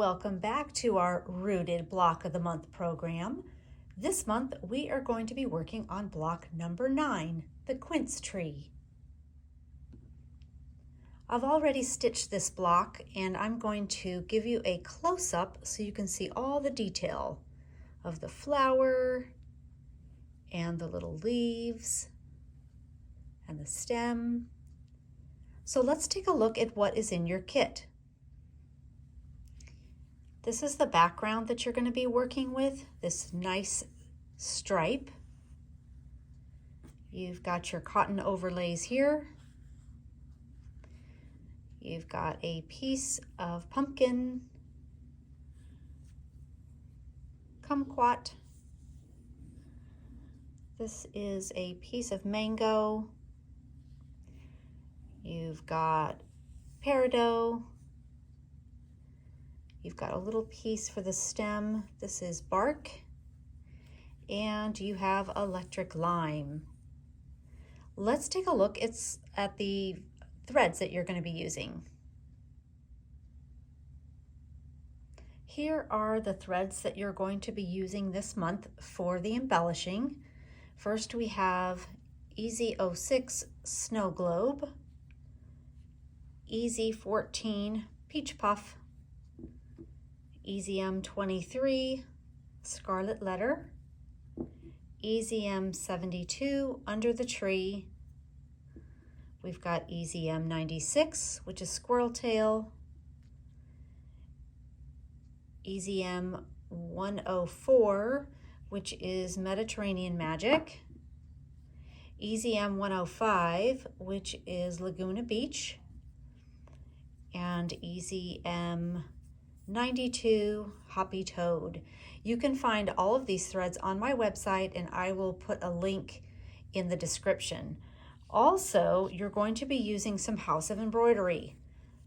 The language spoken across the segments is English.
Welcome back to our Rooted Block of the Month program. This month we are going to be working on block number 9, the quince tree. I've already stitched this block and I'm going to give you a close-up so you can see all the detail of the flower and the little leaves and the stem. So let's take a look at what is in your kit. This is the background that you're going to be working with, this nice stripe. You've got your cotton overlays here. You've got a piece of pumpkin, kumquat. This is a piece of mango. You've got peridot. You've got a little piece for the stem. This is bark. And you have electric lime. Let's take a look at the threads that you're going to be using. Here are the threads that you're going to be using this month for the embellishing. First we have Easy 06 Snow Globe, Easy 14 Peach Puff, Easy M23 Scarlet Letter, Easy M72 Under the Tree. We've got Easy M96, which is Squirrel Tail, Easy M104, which is Mediterranean Magic, Easy M105, which is Laguna Beach, and Easy M92 Hoppy Toad. You can find all of these threads on my website and I will put a link in the description. Also, you're going to be using some House of Embroidery.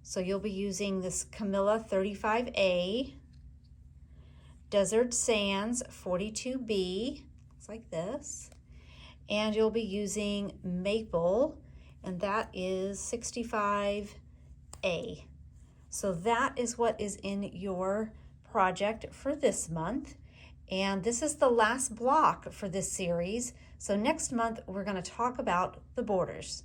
So you'll be using this Camilla 35A, Desert Sands 42B, looks like this, and you'll be using Maple, and that is 65A. So that is what is in your project for this month. And this is the last block for this series. So next month, we're going to talk about the borders.